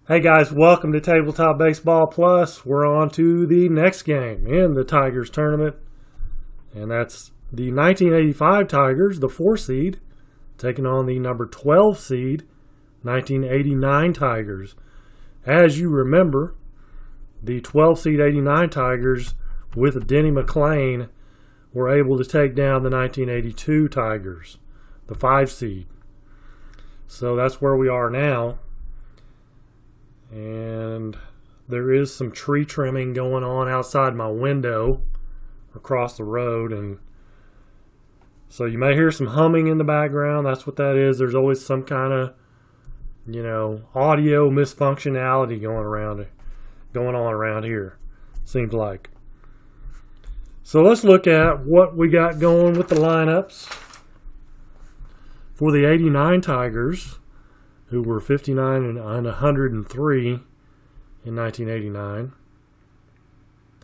Hey guys, welcome to Tabletop Baseball Plus. We're on to the next game in the Tigers tournament. And that's the 1985 Tigers, the 4 seed, taking on the number 12 seed, 1989 Tigers. As you remember, the 12 seed 89 Tigers with Denny McLain were able to take down the 1982 Tigers, the 5 seed. So that's where we are now. And there is some tree trimming going on outside my window across the road, and so you may hear some humming in the background. That's what that is. There's always some kind of, audio misfunctionality going on around here, seems like. So let's look at what we got going with the lineups for the 89 Tigers, who were 59 and 103 in 1989.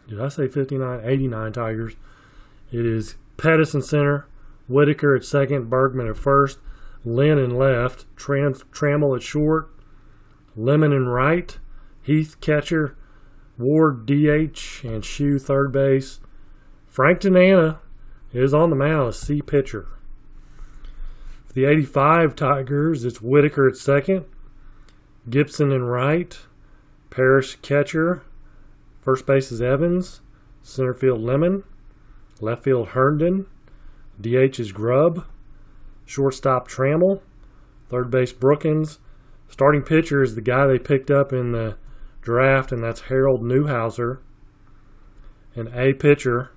Did I say 59? 89 Tigers. It is Pettis in center, Whitaker at second, Bergman at first, Lynn in left, Trammell at short, Lemon in right, Heath catcher, Ward DH, and Shue third base. Frank Tanana is on the mound as C pitcher. For the 85 Tigers, it's Whitaker at second, Gibson in right, Parrish catcher, first base is Evans, center field Lemon, left field Herndon, DH is Grubb, shortstop Trammell, third base Brookins. Starting pitcher is the guy they picked up in the draft, and that's Harold Newhouser, and A pitcher.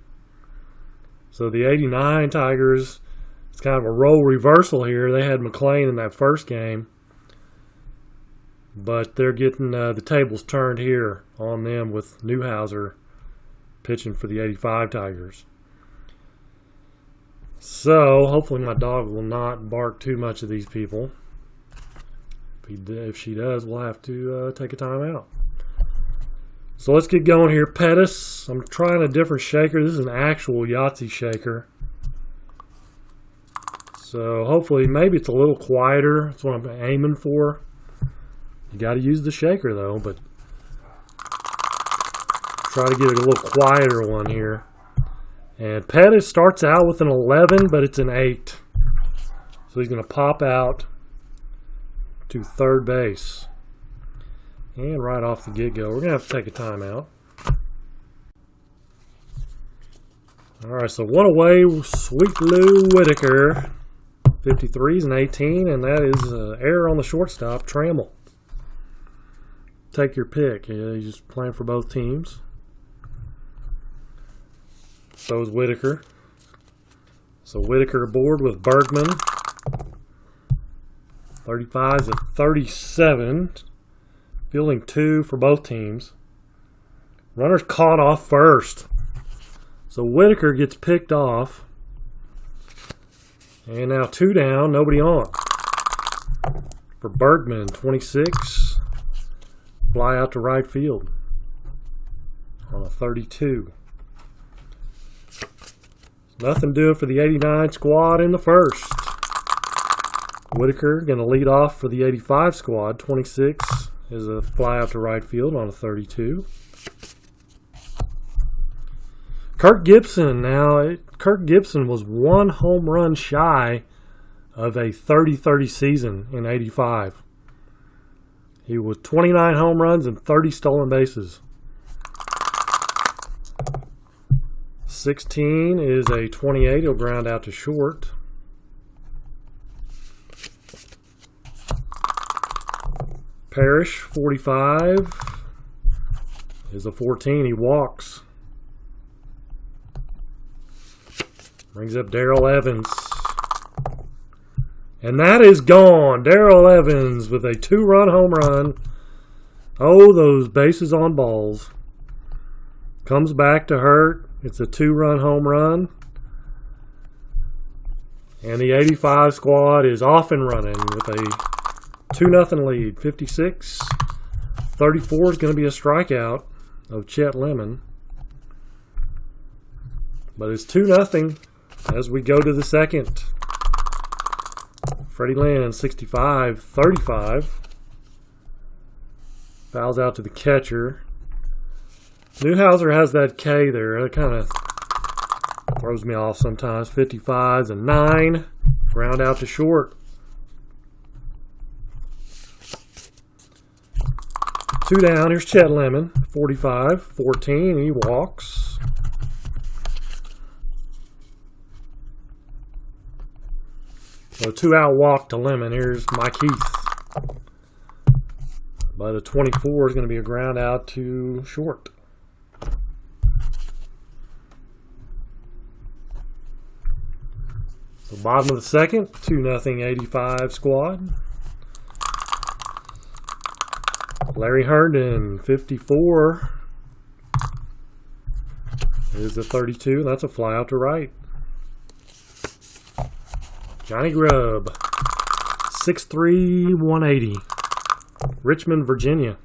So the 89 Tigers, it's kind of a role reversal here. They had McLain in that first game, but they're getting the tables turned here on them with Newhouser pitching for the 85 Tigers. So hopefully my dog will not bark too much at these people. If she does, we'll have to take a time out. So let's get going here. Pettis, I'm trying a different shaker. This is an actual Yahtzee shaker. So hopefully, maybe it's a little quieter. That's what I'm aiming for. You got to use the shaker though, but try to get a little quieter one here. And Pettis starts out with an 11, but it's an 8. So he's going to pop out to third base. And right off the get-go, we're going to have to take a timeout. All right, so one away, Sweet Lou Whitaker. 53s and 18, and that is error on the shortstop, Trammell. Take your pick. Yeah, he's just playing for both teams. So is Whitaker. So Whitaker aboard with Bergman. 35s and 37. Fielding 2 for both teams. Runners caught off first. So Whitaker gets picked off. And now 2 down, nobody on. For Bergman, 26. Fly out to right field on a 32. Nothing doing for the 89 squad in the first. Whitaker going to lead off for the 85 squad. 26 is a fly out to right field on a 32. Kirk Gibson. Now, Kirk Gibson was 1 home run shy of a 30-30 season in 85. He was 29 home runs and 30 stolen bases. 16 is a 28. He'll ground out to short. Parrish, 45, is a 14. He walks. Brings up Darrell Evans. And that is gone. Darrell Evans with a 2-run home run. Oh, those bases on balls. Comes back to hurt. It's a 2-run home run. And the 85 squad is off and running with a 2-0 lead. 56. 34 is going to be a strikeout of Chet Lemon. But it's 2-0 as we go to the second. Freddie Lynn, 65-35. Fouls out to the catcher. Newhouser has that K there. That kind of throws me off sometimes. 55's a 9. Ground out to short. 2 down. Here's Chet Lemon. 45, 14. He walks. So 2 out walk to Lemon. Here's Mike Heath. But a 24 is going to be a ground out to short. So bottom of the second, 2-0 85 squad. Larry Herndon, 54. Here's the 32. That's a fly out to right. Johnny Grubb, 6'3", 180. Richmond, Virginia.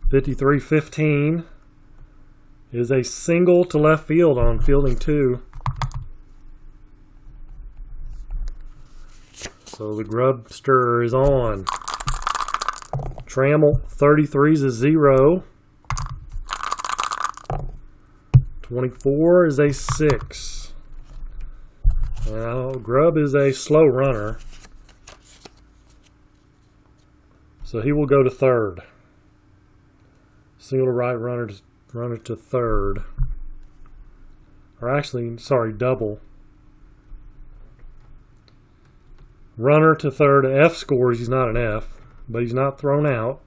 53-15 is a single to left field on fielding 2. So the Grubster is on. Trammell, 33's a 0. 24 is a 6. Now, Grubb is a slow runner. So he will go to third. Single to right, runner to third. Or actually, sorry, double. Runner to third. F scores. He's not an F, but he's not thrown out.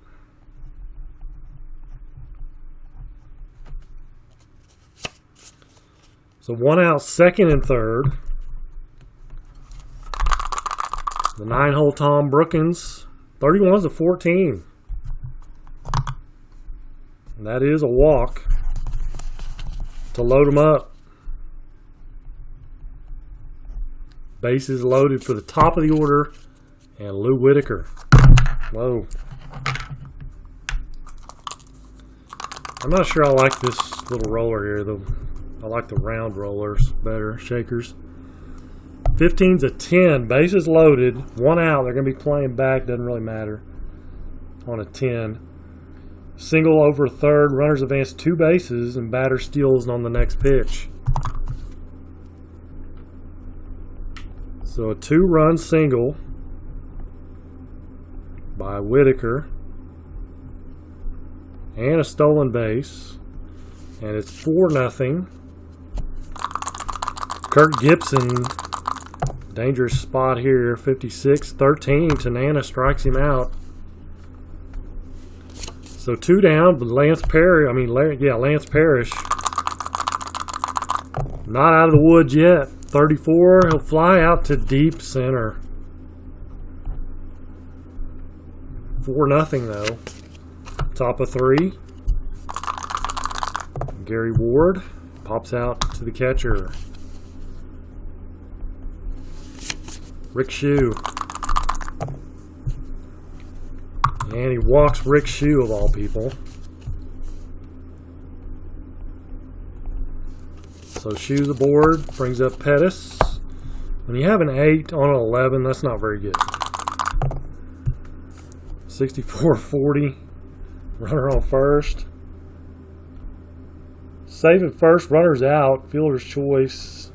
So 1 out, second and third. The 9-hole Tom Brookins. 31's a 14. And that is a walk to load him up. Bases loaded for the top of the order and Lou Whitaker. Whoa. I'm not sure I like this little roller here, though. I like the round rollers better, shakers. 15's a 10. Bases loaded. 1 out. They're going to be playing back. Doesn't really matter on a 10. Single over third. Runners advance 2 bases, and batter steals on the next pitch. So a 2-run single by Whitaker. And a stolen base. And it's 4-0. Kirk Gibson, dangerous spot here, 56-13. Tanana strikes him out. So 2 down, but Lance Parrish, not out of the woods yet. 34, he'll fly out to deep center. 4-0 though. Top of 3. Gary Ward pops out to the catcher. Rick Shue. And he walks Rick Shue of all people. So Shue's aboard, brings up Pettis. When you have an 8 on an 11, that's not very good. 64-40. Runner on first. Safe at first, runner's out. Fielder's choice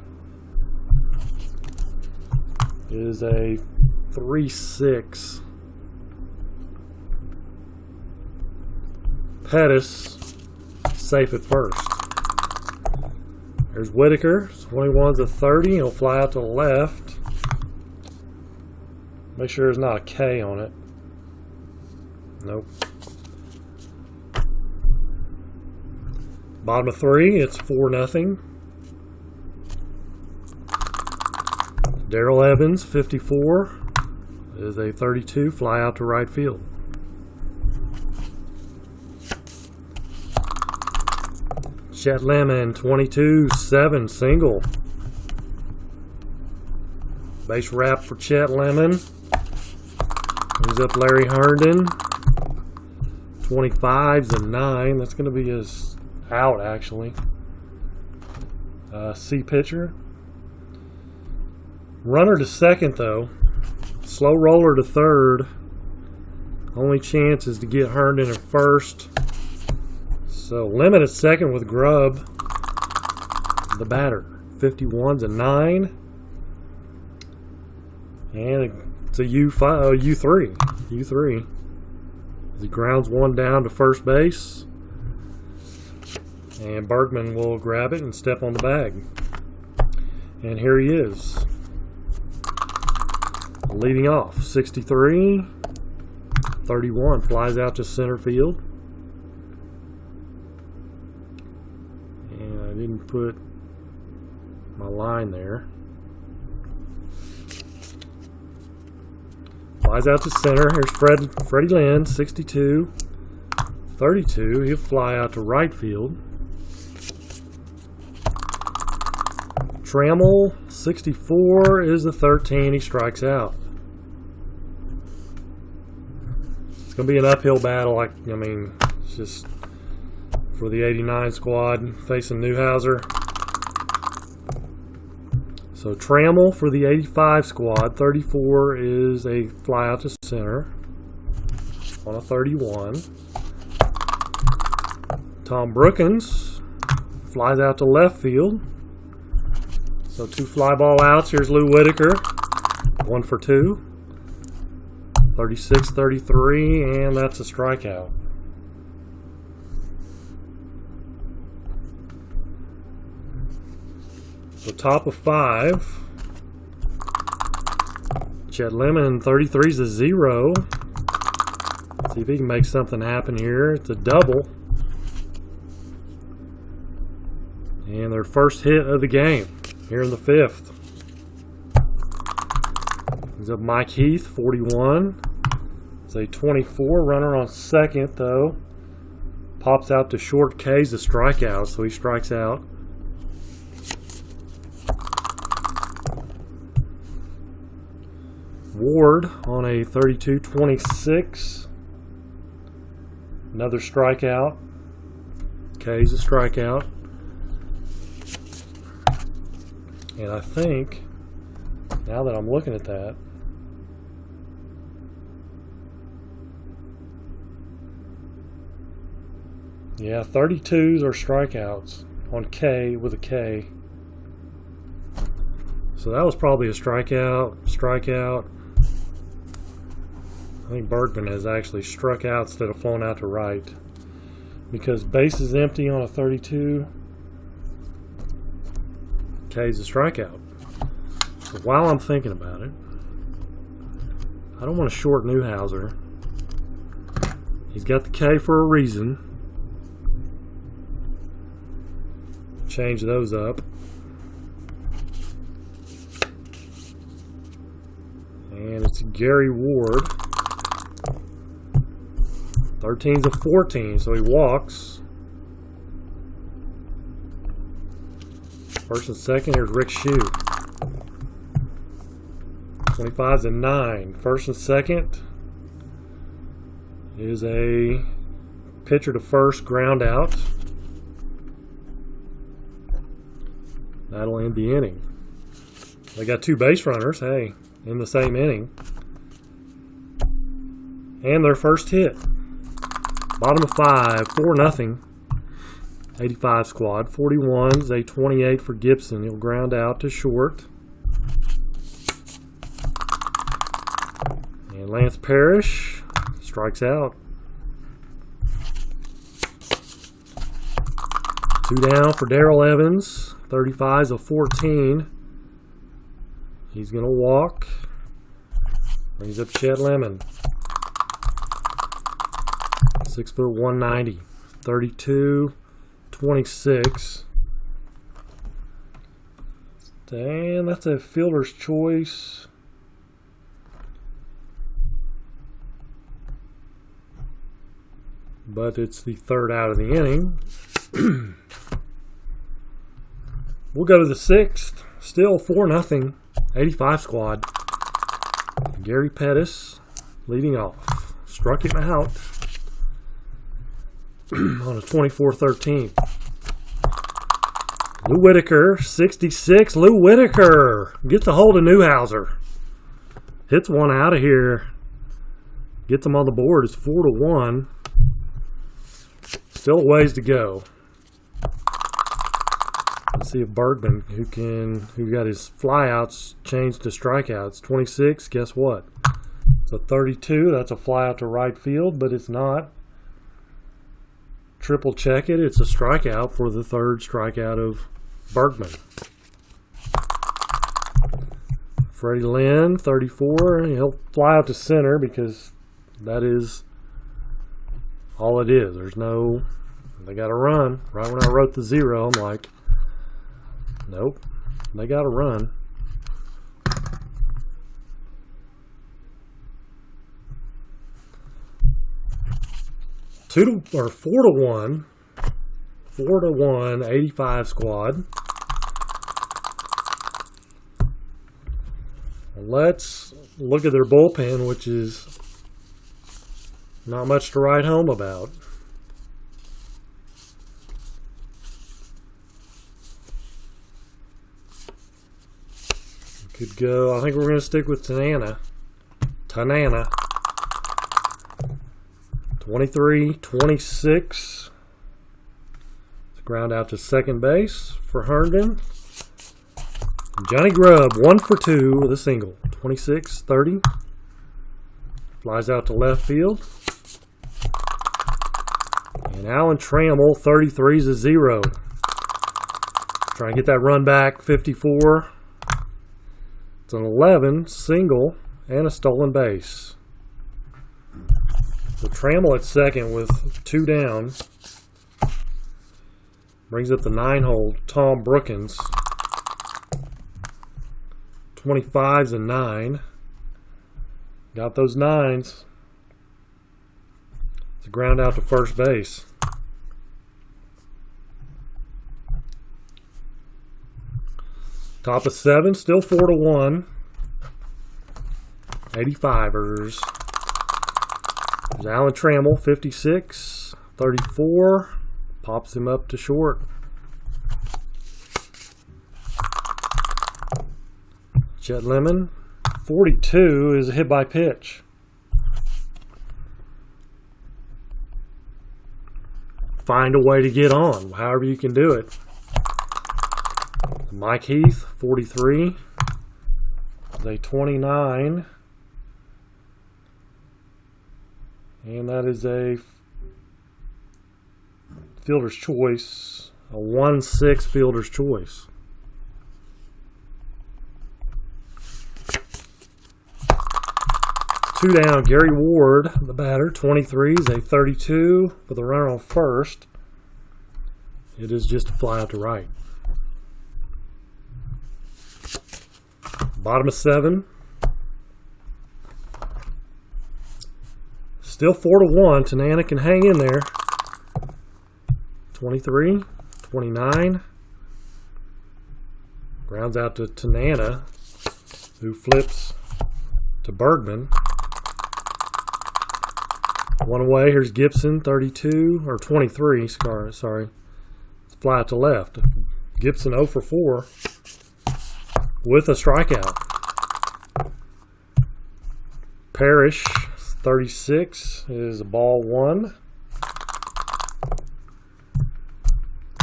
is a 3-6. Pettis, safe at first. There's Whitaker. 21's a 30. He'll fly out to the left. Make sure there's not a K on it. Nope. Bottom of 3, it's 4-0. Darrell Evans, 54, is a 32, fly out to right field. Chet Lemon, 22-7, single. Base wrap for Chet Lemon. Brings up Larry Herndon. 25's a 9. That's going to be his out, actually. C pitcher. Runner to second, though. Slow roller to third. Only chance is to get Herndon at first. So Lemon at second with Grubb, the batter. 51's a 9. And it's a U3. U3. He grounds one down to first base. And Bergman will grab it and step on the bag. And here he is. Leading off, 63. 31 flies out to center field. And I didn't put my line there. Flies out to center. Here's Freddie Lynn, 62. 32, he'll fly out to right field. Trammell, 64, is the 13. He strikes out. It's going to be an uphill battle. It's just for the 89 squad facing Newhouser. So Trammell for the 85 squad. 34 is a fly out to center on a 31. Tom Brookins flies out to left field. So 2 fly ball outs. Here's Lou Whitaker. 1 for 2. 36, 33, and that's a strikeout. So top of 5. Chet Lemon, 33 is a 0. See if he can make something happen here. It's a double. And their first hit of the game here in the 5th. Brings up Mike Heath, 41. It's a 24. Runner on second, though. Pops out to short. K's a strikeout, so he strikes out. Ward on a 32-26. Another strikeout. K's a strikeout. And I think, now that I'm looking at that, yeah, 32s are strikeouts on K with a K. So that was probably a strikeout. I think Bergman has actually struck out instead of flown out to right. Because base is empty on a 32. K's a strikeout. So while I'm thinking about it, I don't want to short Newhouser. He's got the K for a reason. Change those up. And it's Gary Ward. 13's a 14, so he walks. First and second, here's Rick Shue. 25's a 9. First and second is a pitcher to first, ground out. That'll end the inning. They got 2 base runners, hey, in the same inning. And their first hit. Bottom of 5, 4-0. 85 squad. 41's a 28 for Gibson. He'll ground out to short. And Lance Parrish strikes out. 2 down for Darrell Evans. 35's a 14. He's going to walk. Brings up Chet Lemon. 6 foot 190. 32-26. And that's a fielder's choice. But it's the 3rd out of the inning. We'll go to the 6th. Still 4-0. 85 squad. Gary Pettis leading off. Struck him out on a 24-13. Lou Whitaker, 66. Lou Whitaker gets a hold of Newhouser. Hits one out of here. Gets them on the board. It's 4-1. Still a ways to go. Let's see if Bergman, who got his flyouts changed to strikeouts. 26. Guess what? It's a 32. That's a flyout to right field, but it's not. Triple check it. It's a strikeout for the third strikeout of Bergman. Freddie Lynn, 34. He'll fly out to center because that is all it is. There's no, they got to run. Right when I wrote the 0, I'm like, nope, they got to run. 4-1, 85 squad. Let's look at their bullpen, which is not much to write home about. Could go, I think we're going to stick with Tanana. 23, 26. Let's ground out to second base for Herndon. Johnny Grubb, 1 for 2 with a single. 26, 30. Flies out to left field. And Alan Trammell, 33 is a 0. Try and get that run back, 54. It's an 11, single, and a stolen base. So Trammell at second with 2 down. Brings up the 9-hole, Tom Brookins. 25's a 9. Got those 9s. It's a ground out to first base. Top of 7, still 4-1. 85ers. There's Alan Trammell, 56, 34. Pops him up to short. Chet Lemon, 42 is a hit by pitch. Find a way to get on, however you can do it. Mike Heath, 43, is a 29. And that is a fielder's choice, a 1-6 fielder's choice. Two down, Gary Ward, the batter, 23 is a 32 with a runner on first. It is just a fly out to right. Bottom of 7. Still 4-1. Tanana can hang in there. 23, 29. Grounds out to Tanana, who flips to Bergman. One away. Here's Gibson, 32 or 23. Sorry. Fly out to left. Gibson 0 for 4 with a strikeout. Parrish, 36 is a ball 1.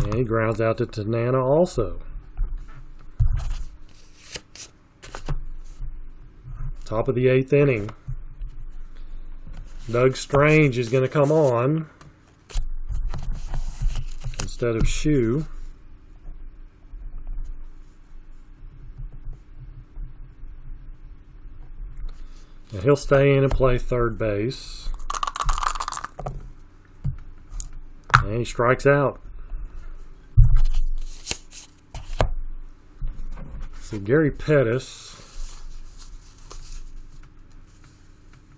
And he grounds out to Tanana also. Top of the 8th inning. Doug Strange is going to come on instead of Shue. And he'll stay in and play third base. And he strikes out. So Gary Pettis.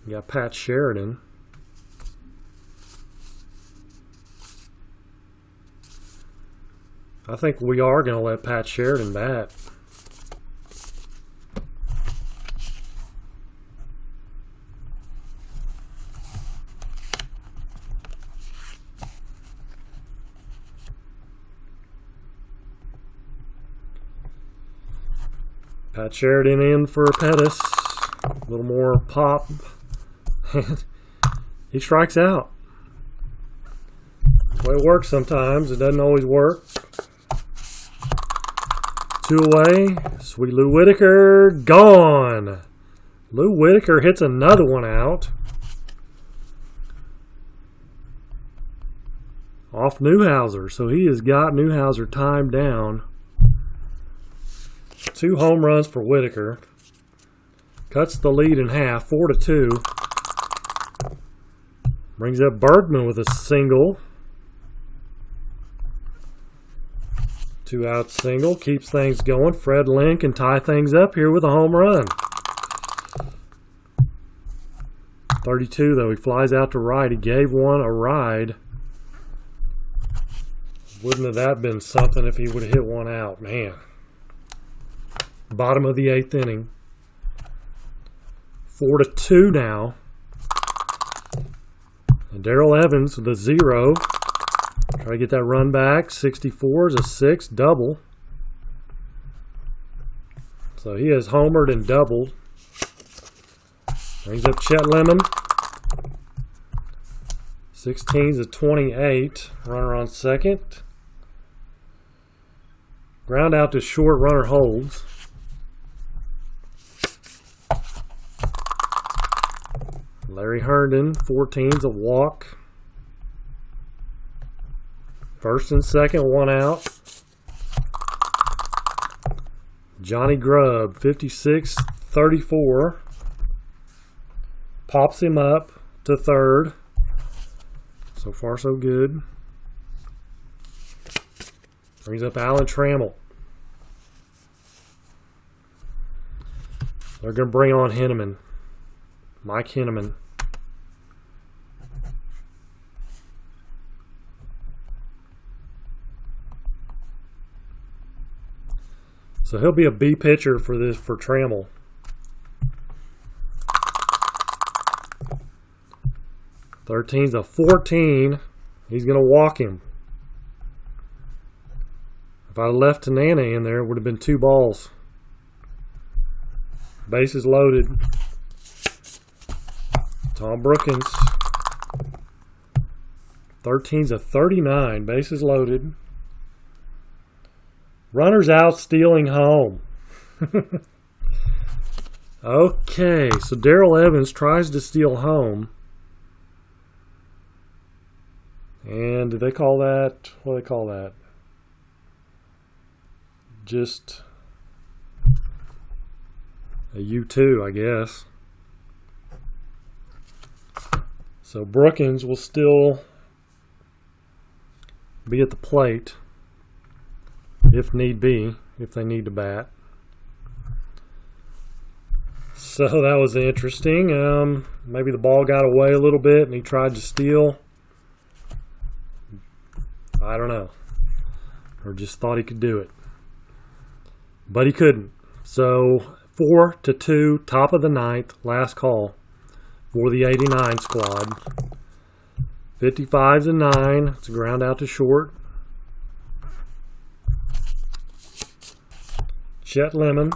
You got Pat Sheridan. I think we are going to let Pat Sheridan bat. Pat Sheridan in for Pettis. A little more pop. he strikes out. That's the way it works sometimes. It doesn't always work. 2 away. Sweet Lou Whitaker, gone. Lou Whitaker hits another one out. Off Newhouser. So he has got Newhouser timed down. 2 home runs for Whitaker. Cuts the lead in half, 4-2. Brings up Bergman with a single. 2-out single. Keeps things going. Fred Lynn can tie things up here with a home run. 32 though. He flies out to right. He gave one a ride. Wouldn't have that been something if he would have hit one out, man. Bottom of the 8th inning. 4-2 now. And Darrell Evans with a 0. Try to get that run back. 64 is a 6, double. So he has homered and doubled. Brings up Chet Lemon. 16 is a 28. Runner on second. Ground out to short, runner holds. Larry Herndon, 14's a walk. First and second, 1 out. Johnny Grubb, 56-34. Pops him up to third. So far, so good. Brings up Alan Trammell. They're going to bring on Henneman. Mike Henneman. So he'll be a B pitcher for Trammell. Thirteen's a 14. He's going to walk him. If I left Tanana in there, it would have been 2 balls. Bases loaded. Tom Brookins. 13's a 39. Bases loaded. Runners out, stealing home. Okay, so Darrell Evans tries to steal home. And do they call that? What do they call that? Just a U2, I guess. So Brookins will still be at the plate if need be, if they need to bat. So that was interesting. Maybe the ball got away a little bit and he tried to steal. I don't know. Or just thought he could do it. But he couldn't. So 4-2, top of the 9th, last call for the 89 squad. 55's a 9. It's a ground out to short. Chet Lemon.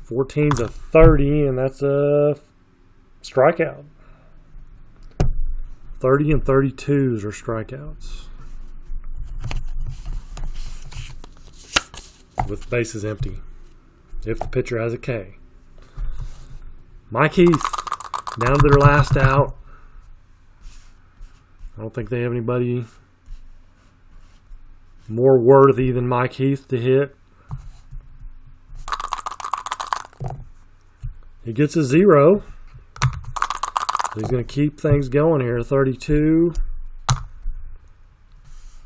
14's a 30, and that's a strikeout. 30 and 32s are strikeouts. With bases empty. If the pitcher has a K. Mike Heath, down to their last out. I don't think they have anybody more worthy than Mike Heath to hit. He gets a 0. He's going to keep things going here. 32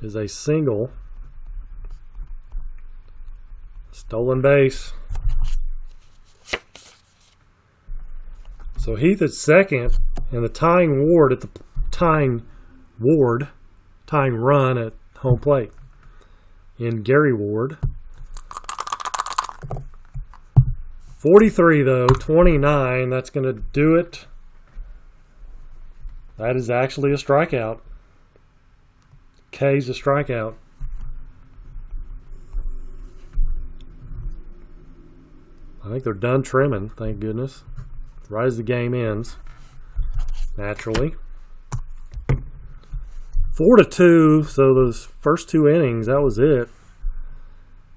is a single. Stolen base. So Heath at second, and the tying run at home plate in Gary Ward. 43 though, 29, that's going to do it. That is actually a strikeout. K's a strikeout. I think they're done trimming, thank goodness. Right as the game ends. naturally. 4-2, so those first 2 innings, that was it.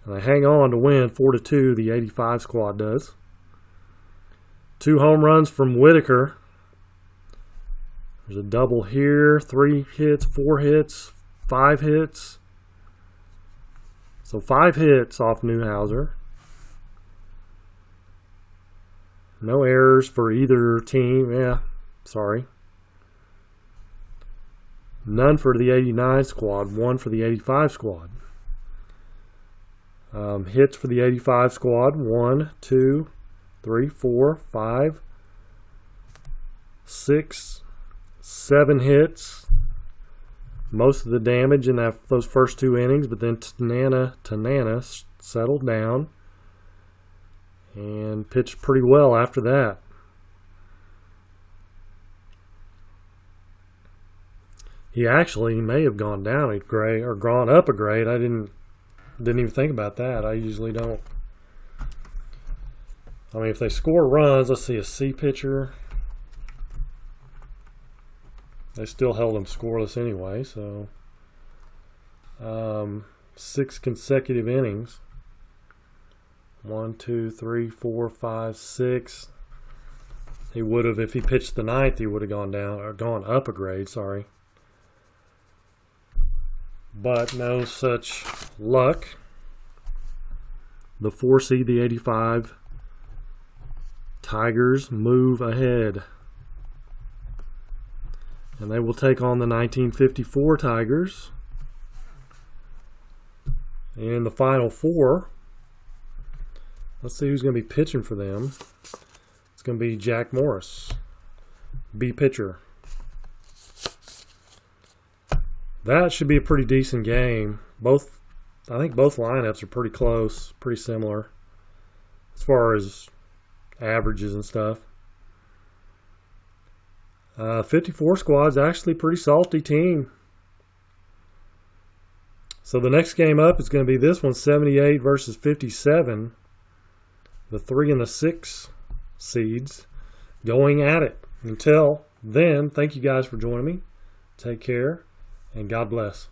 And they hang on to win 4-2, the 85 squad does. 2 home runs from Whitaker. There's a double here, 3 hits, 4 hits, 5 hits. So 5 hits off Newhouser. No errors for either team. Yeah, sorry. None for the 89 squad, 1 for the 85 squad. Hits for the 85 squad, 1, 2, 3, 4, 5, 6, 7 hits. Most of the damage in those first 2 innings, but then Tanana settled down and pitched pretty well after that. He actually may have gone down a grade or gone up a grade. I didn't even think about that. I usually don't. I mean, if they score runs, let's see, a C pitcher. They still held him scoreless anyway, so 6 consecutive innings. 1, 2, 3, 4, 5, 6. He would have, if he pitched the 9th, he would have gone down or gone up a grade, sorry. But no such luck. The 4 seed, the 85 Tigers, move ahead. And they will take on the 1954 Tigers in the Final 4. Let's see who's going to be pitching for them. It's going to be Jack Morris, B pitcher. That should be a pretty decent game. I think both lineups are pretty close, pretty similar as far as averages and stuff. 54 squad's actually a pretty salty team. So the next game up is going to be this one, 78 versus 57. The 3 and the 6 seeds going at it. Until then, thank you guys for joining me. Take care, and God bless.